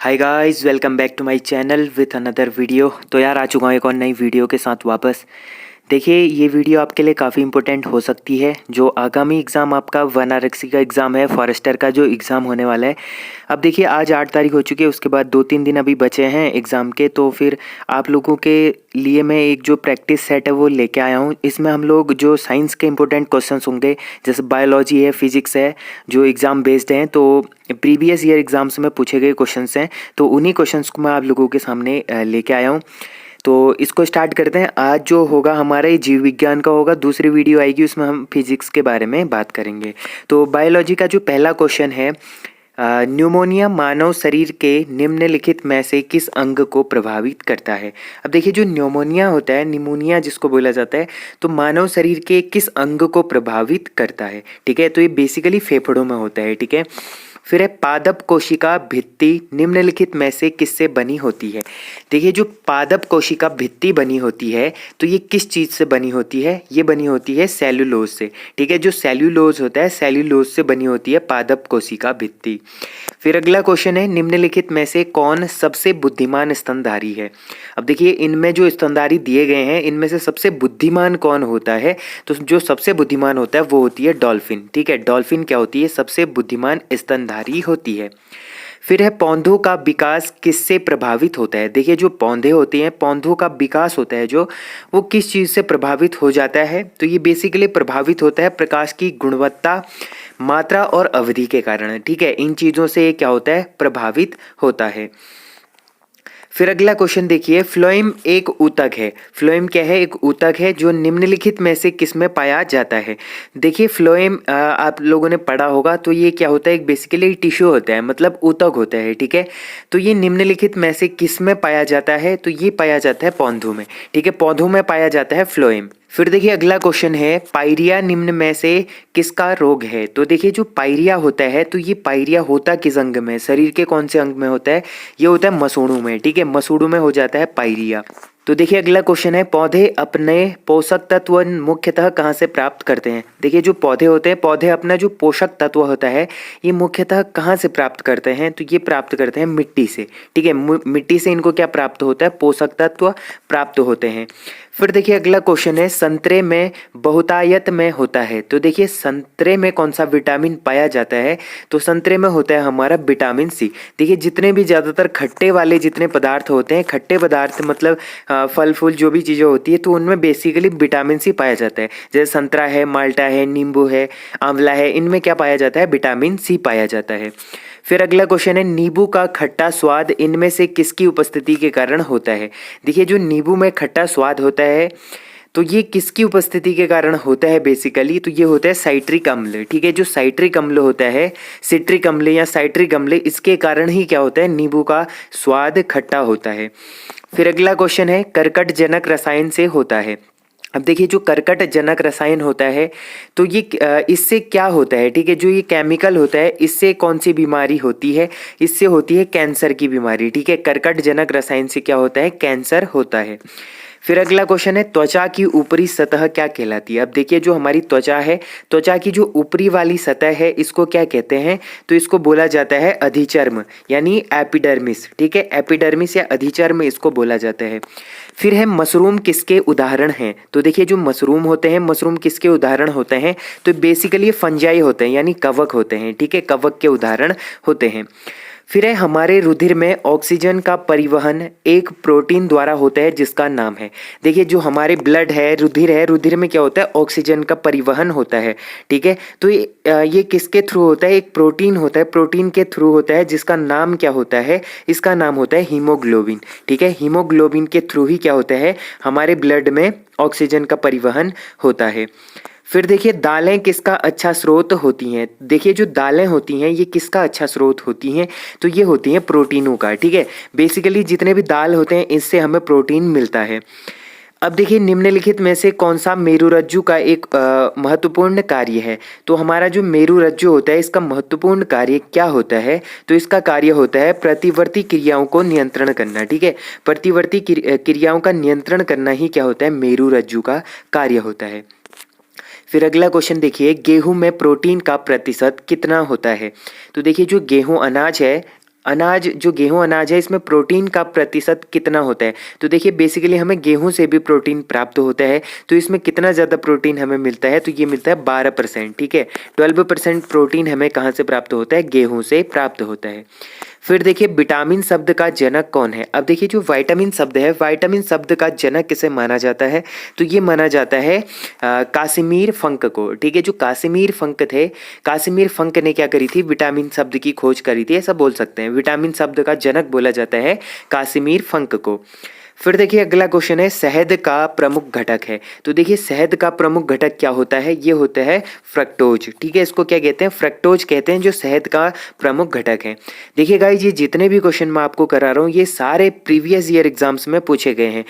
Hi guys, welcome back to my channel with another video. तो यार आ चुका हूँ एक और नई वीडियो के साथ वापस। देखिए ये वीडियो आपके लिए काफ़ी इंपॉर्टेंट हो सकती है। जो आगामी एग्ज़ाम आपका वन आरक्षी का एग्ज़ाम है, फॉरेस्टर का जो एग्ज़ाम होने वाला है। अब देखिए आज 8 तारीख हो चुकी है, उसके बाद 2-3 दिन अभी बचे हैं एग्ज़ाम के। तो फिर आप लोगों के लिए मैं एक जो प्रैक्टिस सेट है वो लेके आया हूँ। इसमें हम लोग जो साइंस के इंपॉर्टेंट क्वेश्चंस होंगे, जैसे बायोलॉजी है, फिजिक्स है, जो एग्ज़ाम बेस्ड हैं, तो प्रीवियस ईयर एग्ज़ाम्स में पूछे गए क्वेश्चंस हैं, तो उन्हीं क्वेश्चंस को मैं आप लोगों के सामने लेके आया हूँ। तो इसको स्टार्ट करते हैं। आज जो होगा हमारा ये जीव विज्ञान का होगा, दूसरी वीडियो आएगी उसमें हम फिजिक्स के बारे में बात करेंगे। तो बायोलॉजी का जो पहला क्वेश्चन है, न्यूमोनिया मानव शरीर के निम्नलिखित में से किस अंग को प्रभावित करता है। अब देखिए जो न्यूमोनिया होता है, निमोनिया जिसको बोला जाता है, तो मानव शरीर के किस अंग को प्रभावित करता है। ठीक है, तो ये बेसिकली फेफड़ों में होता है। ठीक है, फिर है पादप कोशिका भित्ति निम्नलिखित में से किससे बनी होती है। देखिए जो पादप कोशिका भित्ति बनी होती है, तो ये किस चीज़ से बनी होती है, ये बनी होती है सेल्यूलोज से। ठीक है, जो सेल्यूलोज होता है, सेल्यूलोज से बनी होती है पादप कोशिका भित्ति। फिर अगला क्वेश्चन है, निम्नलिखित में से कौन सबसे बुद्धिमान स्तनधारी है। अब देखिए इनमें जो स्तनधारी दिए गए हैं, इनमें से सबसे बुद्धिमान कौन होता है, तो जो सबसे बुद्धिमान होता है वो होती है डॉल्फिन। ठीक है, डॉल्फिन क्या होती है, सबसे बुद्धिमान स्तनधारी होती है। फिर है पौधों का विकास किससे प्रभावित होता है। देखिए जो पौधे होते हैं, पौधों का विकास होता है जो, वो किस चीज़ से प्रभावित हो जाता है, तो ये बेसिकली प्रभावित होता है प्रकाश की गुणवत्ता, मात्रा और अवधि के कारण। ठीक है, इन चीज़ों से क्या होता है, प्रभावित होता है। फिर अगला क्वेश्चन देखिए, फ्लोएम एक ऊतक है। फ्लोएम क्या है, एक ऊतक है जो निम्नलिखित में से किस में पाया जाता है। देखिए फ्लोएम आप लोगों ने पढ़ा होगा, तो ये क्या होता है, एक बेसिकली टिश्यू होता है, मतलब ऊतक होता है। ठीक है, तो ये निम्नलिखित में से किस में पाया जाता है, तो ये पाया जाता है पौधों में। ठीक है, पौधों में पाया जाता है फ्लोएम। फिर देखिए अगला क्वेश्चन है, पायरिया निम्न में से किसका रोग है। तो देखिए जो पायरिया होता है, तो ये पायरिया होता किस अंग में, शरीर के कौन से अंग में होता है, ये होता है मसूड़ों में। ठीक है, मसूड़ों में हो जाता है पायरिया। तो देखिए अगला क्वेश्चन है, पौधे अपने पोषक तत्व मुख्यतः कहाँ से प्राप्त करते हैं। देखिए जो पौधे होते हैं, पौधे अपना जो पोषक तत्व होता है, ये मुख्यतः कहाँ से प्राप्त करते हैं, तो ये प्राप्त करते हैं मिट्टी से। ठीक है, मिट्टी से इनको क्या प्राप्त होता है, पोषक तत्व प्राप्त होते हैं। फिर देखिए अगला क्वेश्चन है, संतरे में बहुतायत में होता है। तो देखिए संतरे में कौन सा विटामिन पाया जाता है, तो संतरे में होता है हमारा विटामिन सी। देखिए जितने भी ज़्यादातर खट्टे वाले जितने पदार्थ होते हैं, खट्टे पदार्थ मतलब फल फूल जो भी चीज़ें होती है, तो उनमें बेसिकली विटामिन सी पाया जाता है। जैसे संतरा है, माल्टा है, नींबू है, आंवला है, इनमें क्या पाया जाता है, विटामिन सी पाया जाता है। फिर अगला क्वेश्चन है, नींबू का खट्टा स्वाद इनमें से किसकी उपस्थिति के कारण होता है। देखिए जो नींबू में खट्टा स्वाद होता है, तो ये किसकी उपस्थिति के कारण होता है बेसिकली, तो ये होता है साइट्रिक अम्ल। ठीक है, जो साइट्रिक अम्ल होता है, सिट्रिक अम्ल या साइट्रिक अम्ल, इसके कारण ही क्या होता है, नींबू का स्वाद खट्टा होता है। फिर अगला क्वेश्चन है, कर्कटजनक रसायन से होता है। अब देखिए जो कर्कटजनक रसायन होता है, तो ये इससे क्या होता है। ठीक है, जो ये केमिकल होता है, इससे कौन सी बीमारी होती है, इससे होती है कैंसर की बीमारी। ठीक है, कर्कटजनक रसायन से क्या होता है, कैंसर होता है। फिर अगला क्वेश्चन है, त्वचा की ऊपरी सतह क्या कहलाती है। अब देखिए जो हमारी त्वचा है, त्वचा की जो ऊपरी वाली सतह है, इसको क्या कहते हैं, तो इसको बोला जाता है अधिचर्म यानी एपिडर्मिस। ठीक है, एपिडर्मिस या अधिचर्म इसको बोला जाता है। फिर है मशरूम किसके उदाहरण हैं। तो देखिए जो मशरूम होते हैं, मशरूम किसके उदाहरण होते हैं, तो बेसिकली फंजाई होते हैं यानी कवक होते हैं। ठीक है, कवक के उदाहरण होते हैं। फिर है, हमारे रुधिर में ऑक्सीजन का परिवहन एक प्रोटीन द्वारा होता है जिसका नाम है। देखिए जो हमारे ब्लड है, रुधिर है, रुधिर में क्या होता है, ऑक्सीजन का परिवहन होता है। ठीक है, तो ये किसके थ्रू होता है, एक प्रोटीन होता है, प्रोटीन के थ्रू होता है, जिसका नाम क्या होता है, इसका नाम होता है हीमोग्लोबिन। ठीक है, हीमोग्लोबिन के थ्रू ही क्या होता है, हमारे ब्लड में ऑक्सीजन का परिवहन होता है। फिर देखिए दालें किसका अच्छा स्रोत होती हैं। देखिए जो दालें होती हैं, ये किसका अच्छा स्रोत होती हैं, तो ये होती हैं प्रोटीनों का। ठीक है, बेसिकली जितने भी दाल होते हैं, इससे हमें प्रोटीन मिलता है। अब देखिए निम्नलिखित में से कौन सा मेरुरज्जु का एक महत्वपूर्ण कार्य है। तो हमारा जो मेरुरज्जु होता है, इसका महत्वपूर्ण कार्य क्या होता है, तो इसका कार्य होता है प्रतिवर्ती क्रियाओं को नियंत्रण करना। ठीक है, प्रतिवर्ती क्रियाओं का नियंत्रण करना ही क्या होता है, मेरुरज्जु का कार्य होता है। फिर अगला क्वेश्चन देखिए, गेहूं में प्रोटीन का प्रतिशत कितना होता है। तो देखिए जो गेहूं अनाज है, अनाज जो गेहूं अनाज है इसमें प्रोटीन का प्रतिशत कितना होता है। तो देखिए बेसिकली हमें गेहूं से भी प्रोटीन प्राप्त होता है, तो इसमें कितना ज़्यादा प्रोटीन हमें मिलता है, तो ये मिलता है 12%। ठीक है, 12% प्रोटीन हमें कहाँ से प्राप्त होता है, गेहूं से प्राप्त होता है। फिर देखिए विटामिन शब्द का जनक कौन है। अब देखिए जो विटामिन शब्द है, विटामिन शब्द का जनक किसे माना जाता है, तो ये माना जाता है कासिमिर फंक को। ठीक है, जो कासिमिर फंक थे, कासिमिर फंक ने क्या करी थी, विटामिन शब्द की खोज करी थी, ऐसा बोल सकते हैं। विटामिन शब्द का जनक बोला जाता है कासिमिर फंक को। फिर देखिए अगला क्वेश्चन है, शहद का प्रमुख घटक है। तो देखिए शहद का प्रमुख घटक क्या होता है, ये होता है फ्रक्टोज। ठीक है, इसको क्या कहते हैं, फ्रक्टोज कहते हैं, जो शहद का प्रमुख घटक है। देखिए गाइस, ये जितने भी क्वेश्चन मैं आपको करा रहा हूँ ये सारे प्रीवियस ईयर एग्जाम्स में पूछे गए हैं,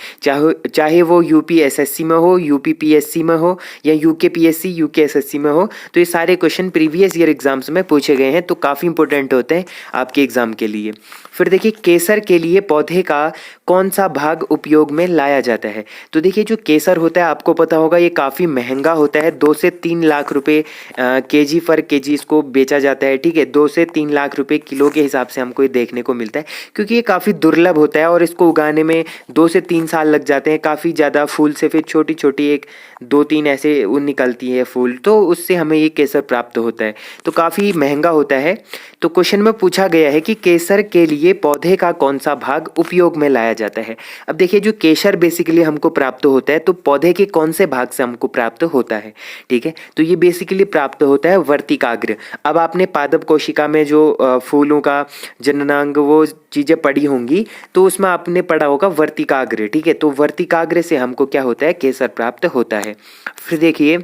चाहे वो यूपीएसएससी में हो, यूपीपीएससी में हो, या यूकेपीएससी यूकेएसएससी में हो, तो ये सारे क्वेश्चन प्रीवियस ईयर एग्जाम्स में पूछे गए हैं, तो काफ़ी इंपॉर्टेंट होते हैं आपके एग्जाम के लिए। फिर देखिए केसर के लिए पौधे का कौन सा भाग उपयोग में लाया जाता है। तो देखिए जो केसर होता है आपको पता होगा ये काफ़ी महंगा होता है, 2 से 3 लाख रुपए केजी पर केजी इसको बेचा जाता है। ठीक है, 2 से 3 लाख रुपए किलो के हिसाब से हमको ये देखने को मिलता है, क्योंकि ये काफ़ी दुर्लभ होता है और इसको उगाने में 2 से 3 साल लग जाते हैं। काफ़ी ज़्यादा फूल से फिर छोटी छोटी 1-2-3 ऐसे वो निकलती है फूल, तो उससे हमें ये केसर प्राप्त होता है, तो काफ़ी महंगा होता है। तो क्वेश्चन में पूछा गया है कि केसर के लिए पौधे का कौन सा भाग उपयोग में लाया जाता है। अब देखिए जो केसर बेसिकली हमको प्राप्त होता है, तो पौधे के कौन से भाग से हमको प्राप्त होता है। ठीक है, तो ये बेसिकली प्राप्त होता है वर्तिकाग्र। अब आपने पादप कोशिका में जो फूलों का जननांग वो चीज़ें पढ़ी होंगी, तो उसमें आपने पढ़ा होगा वर्तिकाग्र। ठीक है, तो वर्तिकाग्र से हमको क्या होता है, केसर प्राप्त होता है। फिर देखिए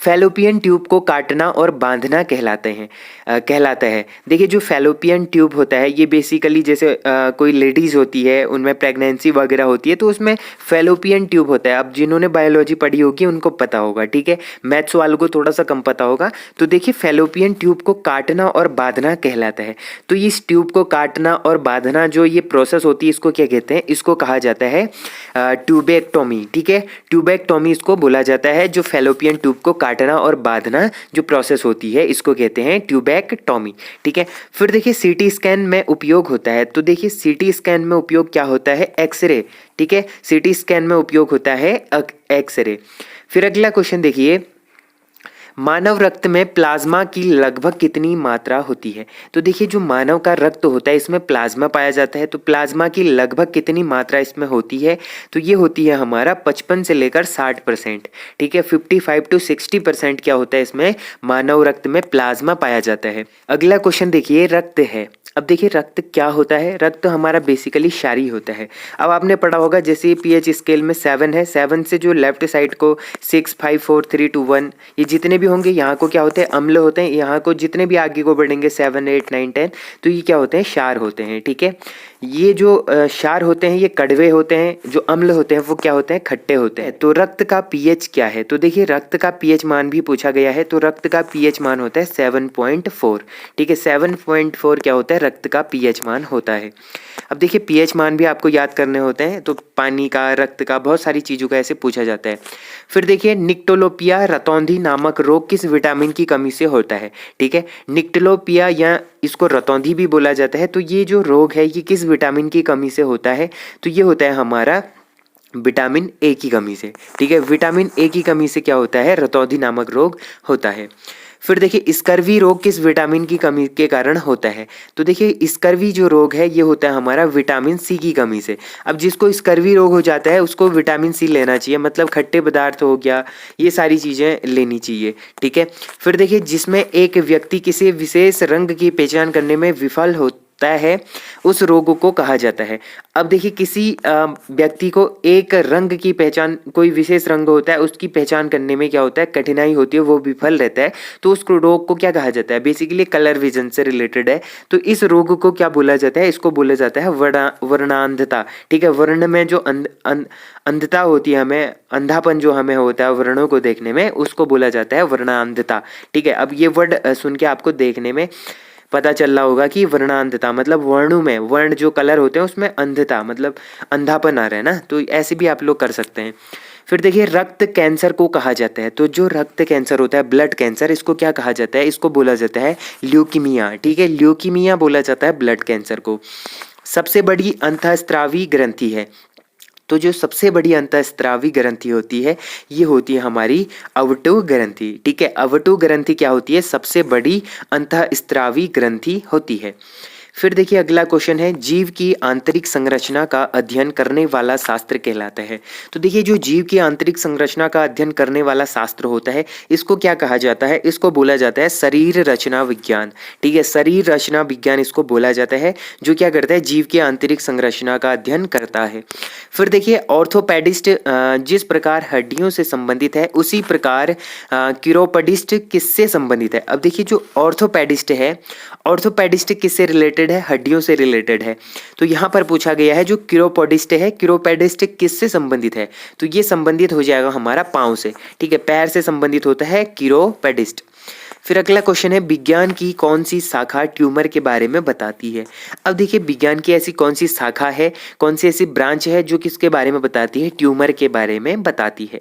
फैलोपियन ट्यूब को काटना और बांधना कहलाता है। देखिए जो फैलोपियन ट्यूब होता है ये बेसिकली जैसे कोई लेडीज़ होती है उनमें प्रेगनेंसी वगैरह होती है, तो उसमें फैलोपियन ट्यूब होता है। अब जिन्होंने बायोलॉजी पढ़ी होगी उनको पता होगा, ठीक है, मैथ्स वालों को थोड़ा सा कम पता होगा। तो देखिए फैलोपियन ट्यूब को काटना और बांधना कहलाता है। तो इस ट्यूब को काटना और बांधना जो ये प्रोसेस होती है इसको क्या कहते हैं, इसको कहा जाता है ट्यूबेक्टोमी। ठीक है, ट्यूबेक्टोमी इसको बोला जाता है। जो फैलोपियन ट्यूब को काटना और बांधना जो प्रोसेस होती है इसको कहते हैं ट्यूबेक्टोमी। ठीक है, फिर देखिए सीटी स्कैन में उपयोग होता है। तो देखिए सीटी स्कैन में उपयोग क्या होता है, एक्सरे। ठीक है, सीटी स्कैन में उपयोग होता है एक्सरे। फिर अगला क्वेश्चन देखिए, मानव रक्त में प्लाज्मा की लगभग कितनी मात्रा होती है। तो देखिए जो मानव का रक्त होता है इसमें प्लाज्मा पाया जाता है, तो प्लाज्मा की लगभग कितनी मात्रा इसमें होती है, तो ये होती है हमारा 55 से लेकर 60%। ठीक है, 55 to 60% क्या होता है इसमें, मानव रक्त में प्लाज्मा पाया जाता है। अगला क्वेश्चन देखिए, रक्त है। अब देखिए रक्त क्या होता है, रक्त हमारा बेसिकली क्षारीय होता है। अब आपने पढ़ा होगा जैसे पीएच स्केल में 7 है, 7 से जो लेफ्ट साइड को 6, 5, 4, 3, 2, 1 ये जितने भी होंगे यहाँ को क्या होते हैं, अम्ल होते हैं। यहाँ को जितने भी आगे को बढ़ेंगे 7, 8, 9, 10 तो ये क्या होते हैं, क्षार होते हैं। ठीक है, ये जो क्षार होते हैं ये कड़वे होते हैं, जो अम्ल होते हैं वो क्या होते हैं, खट्टे होते हैं। तो रक्त का पीएच क्या है, तो देखिए रक्त का पीएच मान भी पूछा गया है, तो रक्त का पीएच मान होता है 7.4। ठीक है, 7.4 क्या होता है, रक्त का पीएच मान होता है। अब देखिए पीएच मान भी आपको याद करने होते हैं, तो पानी का, रक्त का, बहुत सारी चीज़ों का ऐसे पूछा जाता है। फिर देखिए निक्टोलोपिया रतौंधी नामक रोग किस विटामिन की कमी से होता है। ठीक है, निक्टोलोपिया या इसको रतौंधी भी बोला जाता है, तो ये जो रोग है ये किस विटामिन की कमी से होता है, तो ये होता है हमारा विटामिन ए की कमी से। ठीक है, विटामिन ए की कमी से क्या होता है, रतौंधी नामक रोग होता है। फिर देखिए स्कर्वी रोग किस विटामिन की कमी के कारण होता है, तो देखिए स्कर्वी जो रोग है ये होता है हमारा विटामिन सी की कमी से। अब जिसको स्कर्वी रोग हो जाता है उसको विटामिन सी लेना चाहिए, मतलब खट्टे पदार्थ हो गया, ये सारी चीज़ें लेनी चाहिए। ठीक है, फिर देखिए जिसमें एक व्यक्ति किसी विशेष रंग की पहचान करने में विफल होता है उस रोग को कहा जाता है। अब देखिए किसी व्यक्ति को एक रंग की पहचान, कोई विशेष रंग होता है उसकी पहचान करने में क्या होता है, कठिनाई होती है, वो विफल रहता है, तो उस रोग को क्या कहा जाता है, बेसिकली कलर विजन से रिलेटेड है। तो इस रोग को क्या बोला जाता है, इसको बोला जाता है वर्णांधता। ठीक है, वर्ण में जो अंधता होती है, हमें अंधापन जो हमें होता है वर्णों को देखने में, उसको बोला जाता है वर्णांधता। ठीक है, अब ये वर्ड सुन के आपको देखने में पता चल रहा होगा कि वर्णांधता मतलब वर्णों में, वर्ण जो कलर होते हैं उसमें अंधता मतलब अंधापन आ रहा है ना, तो ऐसे भी आप लोग कर सकते हैं। फिर देखिए रक्त कैंसर को कहा जाता है, तो जो रक्त कैंसर होता है, ब्लड कैंसर, इसको क्या कहा जाता है? इसको बोला जाता है ल्यूकीमिया। ठीक है, ल्यूकीमिया बोला जाता है ब्लड कैंसर को। सबसे बड़ी अंतःस्रावी ग्रंथि है, तो जो सबसे बड़ी अंतःस्रावी ग्रंथि होती है ये होती है हमारी अवटु ग्रंथि। ठीक है, अवटु ग्रंथि क्या होती है? सबसे बड़ी अंतःस्रावी ग्रंथि होती है। फिर देखिए अगला क्वेश्चन है, जीव की आंतरिक संरचना का अध्ययन करने वाला शास्त्र कहलाता है। तो देखिए जो जीव की आंतरिक संरचना का अध्ययन करने वाला शास्त्र होता है इसको क्या कहा जाता है? इसको बोला जाता है शरीर रचना विज्ञान। ठीक है, शरीर रचना विज्ञान इसको बोला जाता है, जो क्या करता है? जीव की आंतरिक संरचना का अध्ययन करता है। फिर देखिए ऑर्थोपेडिस्ट जिस प्रकार हड्डियों से संबंधित है उसी प्रकार किरोपडिस्ट किससे संबंधित है? अब देखिए जो ऑर्थोपेडिस्ट है, ऑर्थोपेडिस्ट किससे रिलेटेड है? हड्डियों से रिलेटेड है। तो यहाँ पर पूछा गया है जो किरोपोडिस्ट है, किरोपेडिस्ट किससे संबंधित है? तो ये संबंधित हो जाएगा हमारा पाँव से। ठीक है, पैर से संबंधित होता है किरोपेडिस्ट। फिर अगला क्वेश्चन है, विज्ञान की कौन सी शाखा ट्यूमर के बारे में बताती है? अब देखिए विज्ञान की ऐसी कौन सी शाखा है, कौन सी ऐसी ब्रांच है जो किसके बारे में बताती है? ट्यूमर के बारे में बताती है।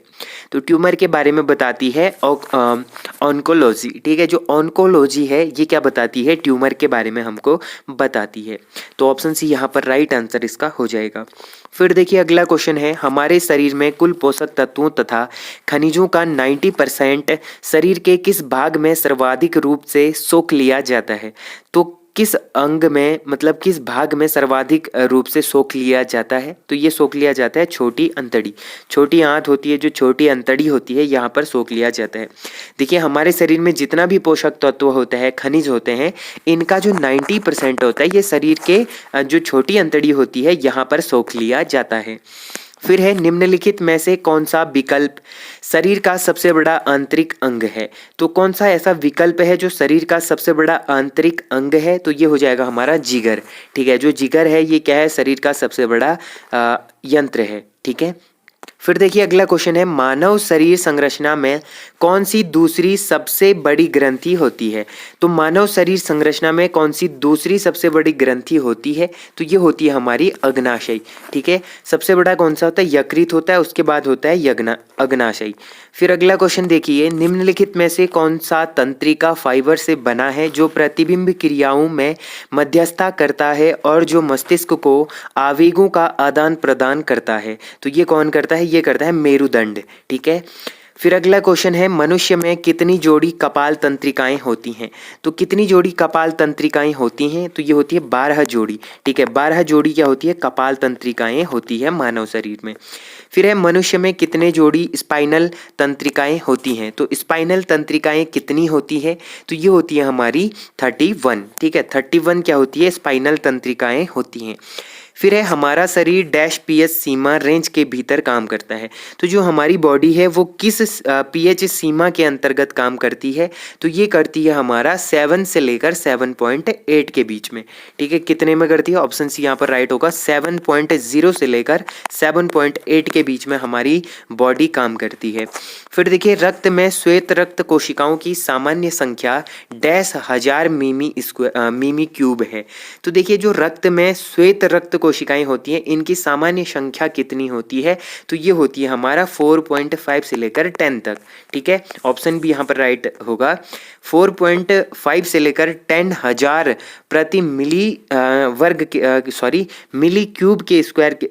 तो ट्यूमर के बारे में बताती है ऑन्कोलॉजी। ठीक है, जो ऑन्कोलॉजी है ये क्या बताती है? ट्यूमर के बारे में हमको बताती है। तो ऑप्शन सी यहाँ पर राइट आंसर इसका हो जाएगा। फिर देखिए अगला क्वेश्चन है, हमारे शरीर में कुल पोषक तत्वों तथा खनिजों का 90% शरीर के किस भाग में सर्वाधिक रूप से सोख लिया जाता है? तो किस अंग में, मतलब किस भाग में सर्वाधिक रूप से सोख लिया जाता है? तो ये सोख लिया जाता है छोटी अंतड़ी, छोटी आंत होती है, जो छोटी अंतड़ी होती है यहाँ पर सोख लिया जाता है। देखिए हमारे शरीर में जितना भी पोषक तत्व होता है, खनिज होते हैं, इनका जो 90% होता है ये शरीर के जो छोटी अंतड़ी होती है यहाँ पर सोख लिया जाता है। फिर है, निम्नलिखित में से कौन सा विकल्प शरीर का सबसे बड़ा आंतरिक अंग है? तो कौन सा ऐसा विकल्प है जो शरीर का सबसे बड़ा आंतरिक अंग है? तो ये हो जाएगा हमारा जिगर। ठीक है, जो जिगर है ये क्या है? शरीर का सबसे बड़ा यंत्र है। ठीक है, फिर देखिए अगला क्वेश्चन है, मानव शरीर संरचना में कौन सी दूसरी सबसे बड़ी ग्रंथि होती है? तो मानव शरीर संरचना में कौन सी दूसरी सबसे बड़ी ग्रंथि होती है? तो ये होती है हमारी अग्नाशय। ठीक है, सबसे बड़ा कौन सा होता है? यकृत होता है, उसके बाद होता है अग्नाशय। फिर अगला क्वेश्चन देखिए, निम्नलिखित में से कौन सा तंत्रिका फाइबर से बना है जो प्रतिबिंब क्रियाओं में मध्यस्थता करता है और जो मस्तिष्क को आवेगों का आदान प्रदान करता है? तो ये कौन करता है? ये करता है मेरुदंड। ठीक है, फिर अगला क्वेश्चन है, मनुष्य में कितनी जोड़ी कपाल तंत्रिकाएं होती हैं? तो कितनी जोड़ी कपाल तंत्रिकाएं होती हैं? तो ये होती है 12 जोड़ी। ठीक है, 12 जोड़ी क्या होती है? कपाल तंत्रिकाएं होती है मानव शरीर में। फिर है, मनुष्य में कितने जोड़ी स्पाइनल तंत्रिकाएं होती हैं? तो स्पाइनल तंत्रिकाएं कितनी होती है? तो ये होती है हमारी 31। ठीक है, 31 क्या होती है? स्पाइनल तंत्रिकाएं होती हैं। फिर है, हमारा शरीर डैश पीएच सीमा रेंज के भीतर काम करता है। तो जो हमारी बॉडी है वो किस पीएच सीमा के अंतर्गत काम करती है? तो ये करती है हमारा 7 से लेकर 7.8 के बीच में। ठीक है, कितने में करती है? ऑप्शन सी यहाँ पर राइट होगा, 7.0 से लेकर 7.8 के बीच में हमारी बॉडी काम करती है। फिर देखिए, रक्त में श्वेत रक्त कोशिकाओं की सामान्य संख्या डैश हजार मिमी क्यूब है। तो देखिए जो रक्त में श्वेत रक्त कोशिकाएं होती हैं इनकी सामान्य संख्या कितनी होती है? तो ये होती है हमारा 4.5 से लेकर 10 तक। ठीक है, ऑप्शन भी यहाँ पर राइट होगा, 4.5 से लेकर 10,000 प्रति मिली क्यूब के स्क्वायर के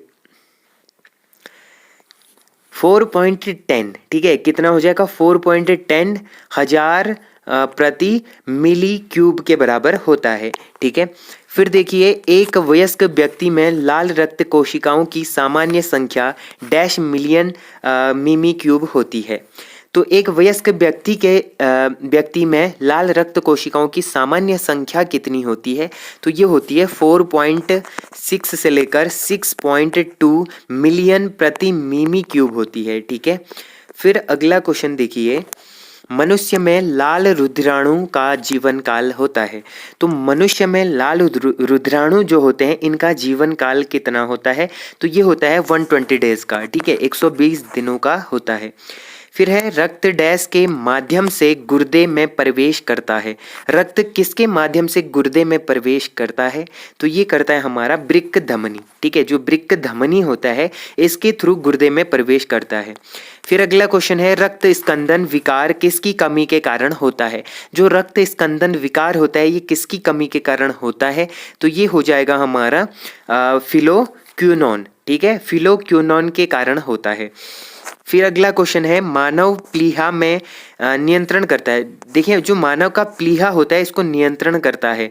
4.10। ठीक है, कितना हो जाएगा? 4.10 हजार प्रति मिली क्यूब के बराबर होता है। ठीक है, फिर देखिए, एक वयस्क व्यक्ति में लाल रक्त कोशिकाओं की सामान्य संख्या डैश मिलियन मिमी क्यूब होती है। तो एक वयस्क व्यक्ति में लाल रक्त कोशिकाओं की सामान्य संख्या कितनी होती है? तो ये होती है 4.6 से लेकर 6.2 मिलियन प्रति मिमी क्यूब होती है। ठीक है, फिर अगला क्वेश्चन देखिए, मनुष्य में लाल रुधिराणु का जीवन काल होता है। तो मनुष्य में लाल रुधिराणु जो होते हैं इनका जीवन काल कितना होता है? तो ये होता है 120 डेज का। ठीक है, 120 दिनों का होता है। फिर है रक्त डैश के माध्यम से गुर्दे में प्रवेश करता है। रक्त किसके माध्यम से गुर्दे में प्रवेश करता है? तो ये करता है हमारा वृक्क धमनी। ठीक है, जो वृक्क धमनी होता है इसके थ्रू गुर्दे में प्रवेश करता है। फिर अगला क्वेश्चन है रक्त स्कंदन विकार किसकी कमी के कारण होता है? जो रक्त स्कंदन विकार होता है ये किसकी कमी के कारण होता है? तो ये हो जाएगा हमारा फिलोक्विनोन। ठीक है, फिलोक्विनोन के कारण होता है। फिर अगला क्वेश्चन है मानव प्लीहा में नियंत्रण करता है। देखिए, जो मानव का प्लीहा होता है इसको नियंत्रण करता है।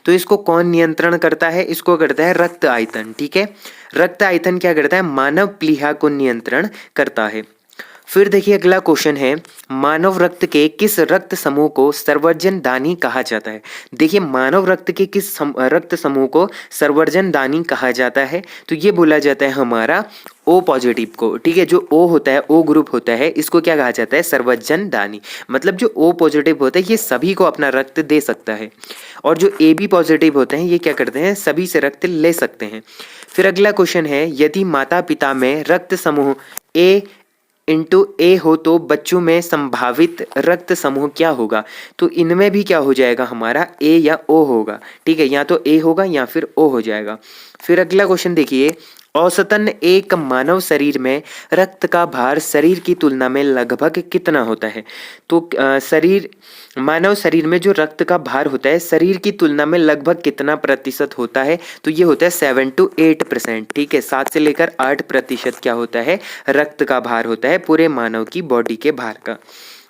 तो इसको कौन नियंत्रण करता है? इसको करता है रक्त आयतन। ठीक है, रक्त आयतन क्या करता है? मानव प्लीहा को नियंत्रण करता है। फिर देखिए अगला क्वेश्चन है मानव रक्त के किस रक्त समूह को सर्वजन दानी कहा जाता है? देखिए, मानव रक्त के किस रक्त समूह को सर्वजन दानी कहा जाता है? तो ये बोला जाता है हमारा ओ पॉजिटिव को। ठीक है, जो ओ होता है, ओ ग्रुप होता है, इसको क्या कहा जाता है? सर्वजन दानी। मतलब जो ओ पॉजिटिव होता है ये सभी को अपना रक्त दे सकता है, और जो ए बी पॉजिटिव होते हैं ये क्या करते हैं? सभी से रक्त ले सकते हैं। फिर अगला क्वेश्चन है यदि माता पिता में रक्त समूह A/A हो तो बच्चों में संभावित रक्त समूह क्या होगा? तो इनमें भी क्या हो जाएगा हमारा? A या O होगा। ठीक है, या तो A होगा या फिर O हो जाएगा। फिर अगला क्वेश्चन देखिए औसतन एक मानव शरीर में रक्त का भार शरीर की तुलना में लगभग कितना होता है? तो मानव शरीर में जो रक्त का भार होता है शरीर की तुलना में लगभग कितना प्रतिशत होता है? तो ये होता है 7 to 8%। ठीक है, 7 से लेकर 8% क्या होता है? रक्त का भार होता है पूरे मानव की बॉडी के भार का।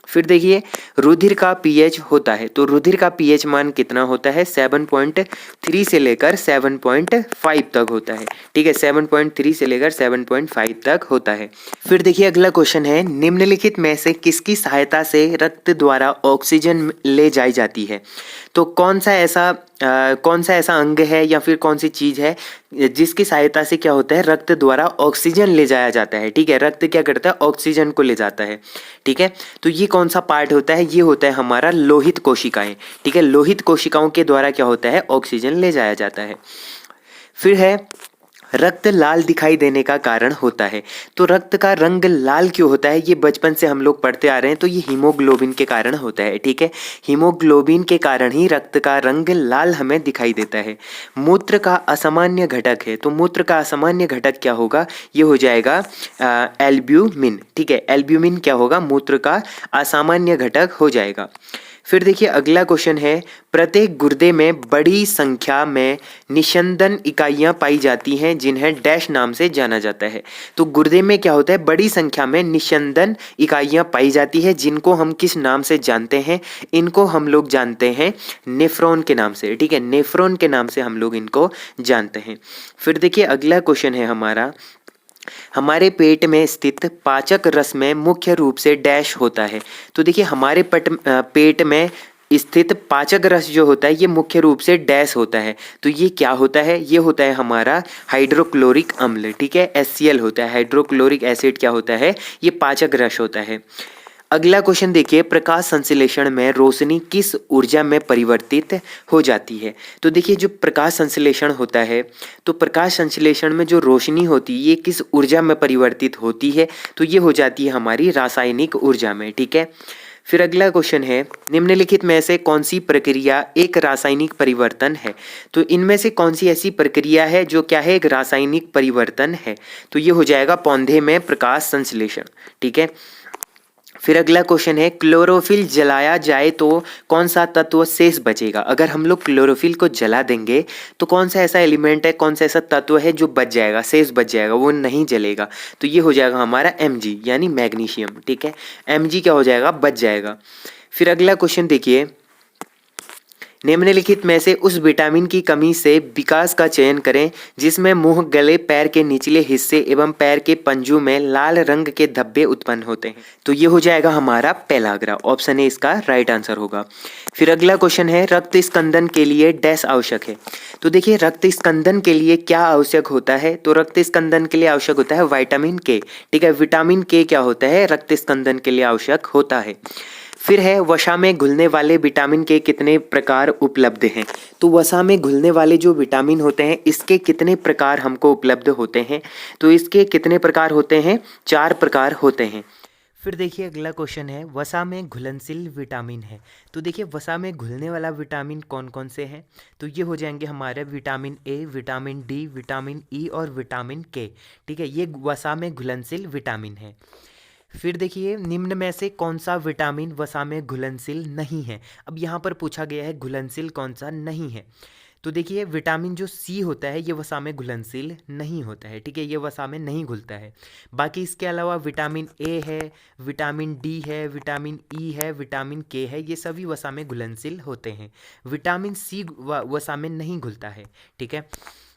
फिर देखिए रुधिर का पीएच होता है, तो रुधिर का पीएच मान कितना होता है? 7.3 से लेकर 7.5 तक होता है। ठीक है, 7.3 से लेकर 7.5 तक होता है। फिर देखिए अगला क्वेश्चन है निम्नलिखित में से किसकी सहायता से रक्त द्वारा ऑक्सीजन ले जाई जाती है? तो कौन सा ऐसा अंग है या फिर कौन सी चीज है जिसकी सहायता से क्या होता है? रक्त द्वारा ऑक्सीजन ले जाया जाता है। ठीक है, रक्त क्या करता है? ऑक्सीजन को ले जाता है। ठीक है, तो ये कौन सा पार्ट होता है? ये होता है हमारा लोहित कोशिकाएं। ठीक है, लोहित कोशिकाओं के द्वारा क्या होता है? ऑक्सीजन ले जाया जाता है। फिर है रक्त लाल दिखाई देने का कारण होता है। तो रक्त का रंग लाल क्यों होता है? ये बचपन से हम लोग पढ़ते आ रहे हैं, तो ये हीमोग्लोबिन के कारण होता है। ठीक है, हीमोग्लोबिन के कारण ही रक्त का रंग लाल हमें दिखाई देता है। मूत्र का असामान्य घटक है, तो मूत्र का असामान्य घटक क्या होगा? ये हो जाएगा एल्ब्यूमिन। ठीक है, एल्ब्यूमिन क्या होगा? मूत्र का असामान्य घटक हो जाएगा। फिर देखिए अगला क्वेश्चन है प्रत्येक गुर्दे में बड़ी संख्या में निस्यंदन इकाइयां पाई जाती हैं जिन्हें डैश नाम से जाना जाता है। तो गुर्दे में क्या होता है? बड़ी संख्या में निस्यंदन इकाइयां पाई जाती है जिनको हम किस नाम से जानते हैं? इनको हम लोग जानते हैं नेफ्रॉन के नाम से। ठीक है, नेफ्रॉन के नाम से हम लोग इनको जानते हैं। फिर देखिए अगला क्वेश्चन है हमारे पेट में स्थित पाचक रस में मुख्य रूप से डैश होता है। तो देखिए हमारे पेट में स्थित पाचक रस जो होता है ये मुख्य रूप से डैश होता है। तो ये क्या होता है? ये होता है हमारा हाइड्रोक्लोरिक अम्ल। ठीक है, HCl होता है। हाइड्रोक्लोरिक एसिड क्या होता है? ये पाचक रस होता है। अगला क्वेश्चन देखिए प्रकाश संश्लेषण में रोशनी किस ऊर्जा में परिवर्तित हो जाती है? तो देखिए जो प्रकाश संश्लेषण होता है, तो प्रकाश संश्लेषण में जो रोशनी होती है ये किस ऊर्जा में परिवर्तित होती है? तो ये हो जाती है हमारी रासायनिक ऊर्जा में। ठीक है, फिर अगला क्वेश्चन है निम्नलिखित में से कौन सी प्रक्रिया एक रासायनिक परिवर्तन है? तो इनमें से कौन सी ऐसी प्रक्रिया है जो क्या है? एक रासायनिक परिवर्तन है। तो ये हो जाएगा पौधे में प्रकाश संश्लेषण। ठीक है, फिर अगला क्वेश्चन है क्लोरोफिल जलाया जाए तो कौन सा तत्व शेष बचेगा? अगर हम लोग क्लोरोफिल को जला देंगे तो कौन सा ऐसा एलिमेंट है, कौन सा ऐसा तत्व है जो बच जाएगा, शेष बच जाएगा, वो नहीं जलेगा? तो ये हो जाएगा हमारा Mg यानी मैग्नीशियम। ठीक है, Mg क्या हो जाएगा? बच जाएगा। फिर अगला क्वेश्चन देखिए निम्नलिखित में से उस विटामिन की कमी से विकास का चयन करें जिसमें मुंह, गले, पैर के निचले हिस्से एवं पैर के पंजों में लाल रंग के धब्बे उत्पन्न होते हैं। तो ये हो जाएगा हमारा पेलाग्रा। ऑप्शन ए इसका राइट आंसर होगा। फिर अगला क्वेश्चन है रक्त स्कंदन के लिए डैश आवश्यक है? तो देखिए रक्त स्कंदन के लिए क्या आवश्यक होता है? तो रक्त स्कंदन के लिए आवश्यक होता है विटामिन के। ठीक है, विटामिन के क्या होता है? रक्त स्कंदन के लिए आवश्यक होता है। फिर है वसा में घुलने वाले विटामिन के कितने प्रकार उपलब्ध हैं? तो वसा में घुलने वाले जो विटामिन होते हैं इसके कितने प्रकार हमको उपलब्ध होते हैं? तो इसके कितने प्रकार होते हैं? 4 प्रकार होते हैं। फिर देखिए अगला क्वेश्चन है, वसा में घुलनशील विटामिन है। तो देखिए वसा में घुलने वाला विटामिन कौन कौन से हैं? तो ये हो जाएंगे हमारे vitamin A, vitamin D, vitamin E और विटामिन के। ठीक है, ये वसा में घुलनशील विटामिन है। फिर देखिए निम्न में से कौन सा विटामिन वसा में घुलनशील नहीं है? अब यहाँ पर पूछा गया है घुलनशील कौन सा नहीं है। तो देखिए विटामिन जो सी होता है ये वसा में घुलनशील नहीं होता है। ठीक है, ये वसा में नहीं घुलता है। बाकी इसके अलावा विटामिन ए है, विटामिन डी है, विटामिन ई है, विटामिन के है, ये सभी वसा में घुलनशील होते हैं। विटामिन सी वसा में नहीं घुलता है। ठीक है,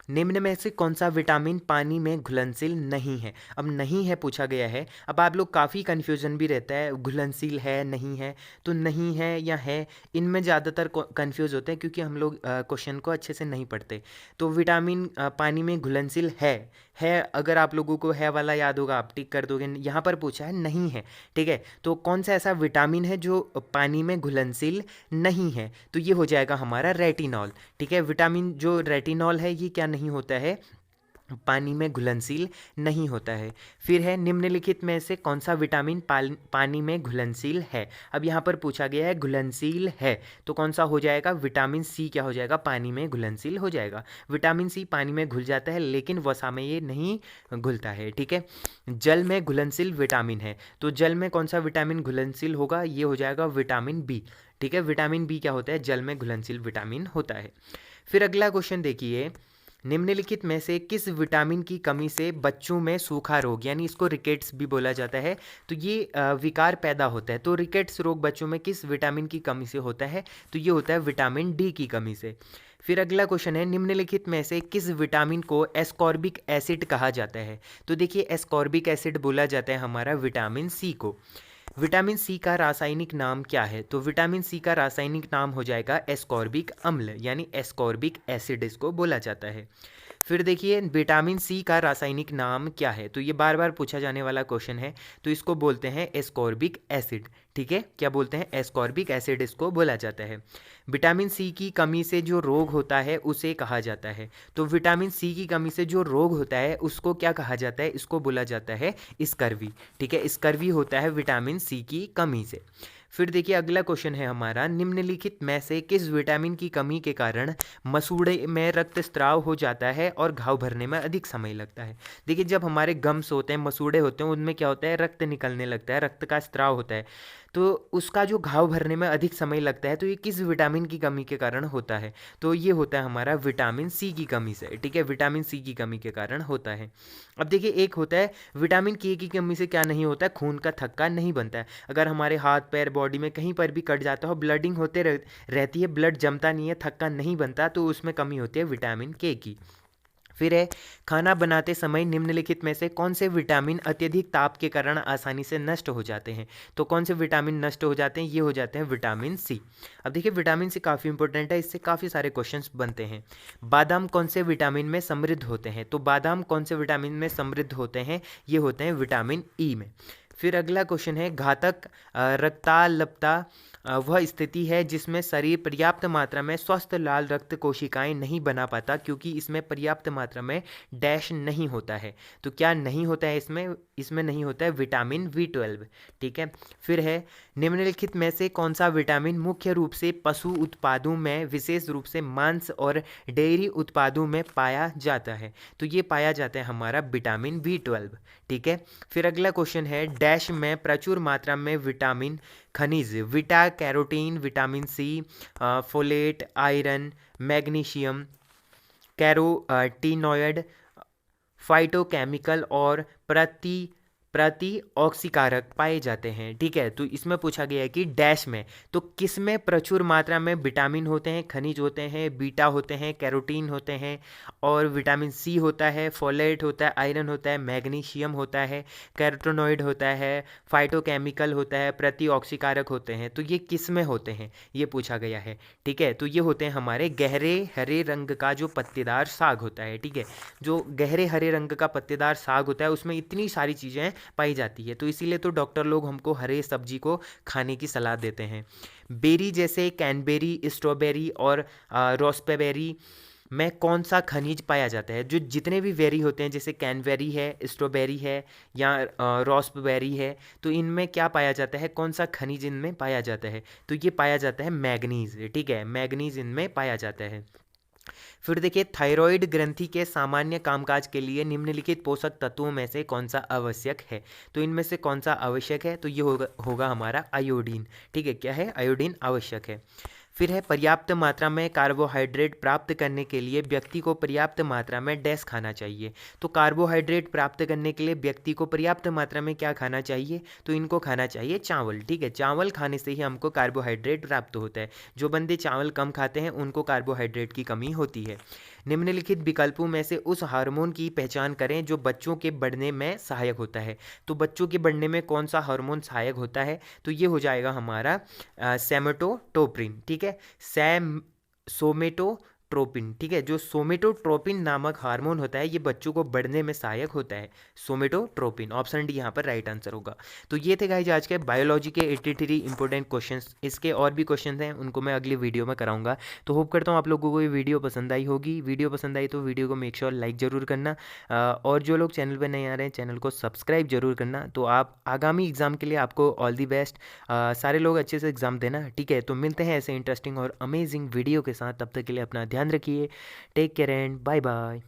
निम्न में से कौन सा विटामिन पानी में घुलनशील नहीं है? अब नहीं है पूछा गया है। अब आप लोग काफ़ी कन्फ्यूजन भी रहता है, घुलनशील है नहीं है, तो नहीं है या है, इनमें ज़्यादातर कन्फ्यूज होते हैं क्योंकि हम लोग क्वेश्चन को अच्छे से नहीं पढ़ते। तो विटामिन पानी में घुलनशील है, अगर आप लोगों को है वाला याद होगा आप टिक कर दोगे। यहाँ पर पूछा है नहीं है। ठीक है, तो कौन सा ऐसा विटामिन है जो पानी में घुलनशील नहीं है? तो ये हो जाएगा हमारा रेटिनॉल। ठीक है, विटामिन जो रेटिनॉल है ये क्या नहीं होता है, पानी में घुलनशील नहीं होता है। फिर है निम्नलिखित में से कौन सा विटामिन पानी में घुलनशील है? अब यहाँ पर पूछा गया है घुलनशील है, तो कौन सा हो जाएगा? विटामिन सी क्या हो जाएगा? पानी में घुलनशील हो जाएगा। विटामिन सी पानी में घुल जाता है लेकिन वसा में ये नहीं घुलता है। ठीक है, जल में घुलनशील विटामिन है, तो जल में कौन सा विटामिन घुलनशील होगा? ये हो जाएगा विटामिन बी। ठीक है, विटामिन बी क्या होता है? जल में घुलनशील विटामिन होता है। फिर अगला क्वेश्चन देखिए, निम्नलिखित में से किस विटामिन की कमी से बच्चों में सूखा रोग यानी इसको रिकेट्स भी बोला जाता है, तो ये विकार पैदा होता है। तो रिकेट्स रोग बच्चों में किस विटामिन की कमी से होता है? तो ये होता है विटामिन डी की कमी से। फिर अगला क्वेश्चन है, निम्नलिखित में से किस विटामिन को एस्कॉर्बिक एसिड कहा जाता है? तो देखिए एस्कॉर्बिक एसिड बोला जाता है हमारा विटामिन सी को। विटामिन सी का रासायनिक नाम क्या है? तो विटामिन सी का रासायनिक नाम हो जाएगा एस्कॉर्बिक अम्ल यानी एस्कॉर्बिक एसिड इसको बोला जाता है। फिर देखिए विटामिन सी का रासायनिक नाम क्या है? तो ये बार बार पूछा जाने वाला क्वेश्चन है, तो इसको बोलते हैं एस्कॉर्बिक एसिड। ठीक है, क्या बोलते हैं? एस्कॉर्बिक एसिड इसको बोला जाता है। विटामिन सी की कमी से जो रोग होता है उसे कहा जाता है। तो विटामिन सी की कमी से जो रोग होता है उसको क्या कहा जाता है? इसको बोला जाता है स्कर्वी। ठीक है, स्कर्वी होता है विटामिन सी की कमी से। फिर देखिए अगला क्वेश्चन है हमारा, निम्नलिखित में से किस विटामिन की कमी के कारण मसूड़े में रक्तस्राव हो जाता है और घाव भरने में अधिक समय लगता है? देखिए जब हमारे गम्स होते हैं, मसूड़े होते हैं, उनमें क्या होता है? रक्त निकलने लगता है, रक्त का स्राव होता है, तो उसका जो घाव भरने में अधिक समय लगता है, तो ये किस विटामिन की कमी के कारण होता है? तो ये होता है हमारा विटामिन सी की कमी से। ठीक है, विटामिन सी की कमी के कारण होता है। अब देखिए एक होता है विटामिन के की कमी से क्या नहीं होता है? खून का थक्का नहीं बनता है। अगर हमारे हाथ पैर बॉडी में कहीं पर भी कट जाता हो, ब्लडिंग होते रहती है, ब्लड जमता नहीं है, थक्का नहीं बनता, तो उसमें कमी होती है विटामिन के की। फिर है खाना बनाते समय निम्नलिखित में से कौन से विटामिन अत्यधिक ताप के कारण आसानी से नष्ट हो जाते हैं? तो कौन से विटामिन नष्ट हो जाते हैं? ये हो जाते हैं विटामिन सी। अब देखिए विटामिन सी काफ़ी इंपॉर्टेंट है, इससे काफ़ी सारे क्वेश्चंस बनते हैं। बादाम कौन से विटामिन में समृद्ध होते हैं? तो बादाम कौन से विटामिन में समृद्ध होते हैं? ये होते हैं विटामिन ई में। फिर अगला क्वेश्चन है, घातक रक्ताल्पता वह स्थिति है जिसमें शरीर पर्याप्त मात्रा में स्वस्थ लाल रक्त कोशिकाएं नहीं बना पाता क्योंकि इसमें पर्याप्त मात्रा में डैश नहीं होता है। तो क्या नहीं होता है इसमें? इसमें नहीं होता है विटामिन B12। ठीक है, फिर है निम्नलिखित में से कौन सा विटामिन मुख्य रूप से पशु उत्पादों में विशेष रूप से मांस और डेयरी उत्पादों में पाया जाता है? तो ये पाया जाता है हमारा विटामिन B12। ठीक है, फिर अगला क्वेश्चन है, डैश में प्रचुर मात्रा में विटामिन खनिज beta carotene, vitamin C, folate, iron, magnesium, carotenoid, phytochemical और प्रति ऑक्सीकारक पाए जाते हैं। ठीक है, तो इसमें पूछा गया है कि डैश में, तो किस में प्रचुर मात्रा में विटामिन होते हैं, खनिज होते हैं, बीटा होते हैं, कैरोटीन होते हैं और विटामिन सी होता है, फोलेट होता है, आयरन होता है, मैग्नीशियम होता है, कैरोटीनॉइड होता है, फाइटोकेमिकल होता है, प्रति ऑक्सीकारक होते हैं। तो ये किस में होते हैं? ये पूछा गया है। ठीक है, तो ये होते हैं हमारे गहरे हरे रंग का जो पत्तेदार साग होता है। ठीक है, जो गहरे हरे रंग का पत्तेदार साग होता है उसमें इतनी सारी चीज़ें पाई जाती है, तो इसीलिए तो डॉक्टर लोग हमको हरे सब्जी को खाने की सलाह देते हैं। बेरी जैसे कैनबेरी, स्ट्रॉबेरी और रास्पबेरी में कौन सा खनिज पाया जाता है। जो जितने भी बेरी होते हैं जैसे कैनबेरी है, स्ट्रॉबेरी है या रास्पबेरी है, तो इनमें क्या पाया जाता है, कौन सा खनिज इनमें पाया जाता है, तो ये पाया जाता है मैग्नीज। ठीक है, मैग्नीज इनमें पाया जाता है। फिर देखिए थायराइड ग्रंथि के सामान्य कामकाज के लिए निम्नलिखित पोषक तत्वों में से कौन सा आवश्यक है, तो इनमें से कौन सा आवश्यक है, तो ये होगा हमारा आयोडीन। ठीक है, क्या है, आयोडीन आवश्यक है। फिर है पर्याप्त मात्रा में कार्बोहाइड्रेट प्राप्त करने के लिए व्यक्ति को पर्याप्त मात्रा में डैश खाना चाहिए। तो कार्बोहाइड्रेट प्राप्त करने के लिए व्यक्ति को पर्याप्त मात्रा में क्या खाना चाहिए, तो इनको खाना चाहिए चावल। ठीक है, चावल खाने से ही हमको कार्बोहाइड्रेट प्राप्त होता है। जो बंदे चावल कम खाते हैं उनको कार्बोहाइड्रेट की कमी होती है। निम्नलिखित विकल्पों में से उस हार्मोन की पहचान करें जो बच्चों के बढ़ने में सहायक होता है। तो बच्चों के बढ़ने में कौन सा हार्मोन सहायक होता है, तो ये हो जाएगा हमारा सेमेटोट्रोपिन। ठीक है, सोमेटोट्रोपिन। ठीक है, जो सोमेटोट्रोपिन नामक हार्मोन होता है ये बच्चों को बढ़ने में सहायक होता है, सोमेटोट्रोपिन। ऑप्शन डी यहाँ पर राइट आंसर होगा। तो ये थे गाइस आज के बायोलॉजी के 83 इंपॉर्टेंट क्वेश्चंस। इसके और भी क्वेश्चंस हैं, उनको मैं अगली वीडियो में कराऊंगा। तो होप करता हूँ आप लोगों को ये वीडियो पसंद आई होगी। वीडियो पसंद आई तो वीडियो को मेक श्योर लाइक जरूर करना, और जो लोग चैनल पर नहीं आ रहे हैं चैनल को सब्सक्राइब जरूर करना। तो आप आगामी एग्जाम के लिए आपको ऑल दी बेस्ट। सारे लोग अच्छे से एग्जाम देना। ठीक है, तो मिलते हैं ऐसे इंटरेस्टिंग और अमेजिंग वीडियो के साथ। तब तक के लिए अपना ध्यान रखिए। Take care and bye bye.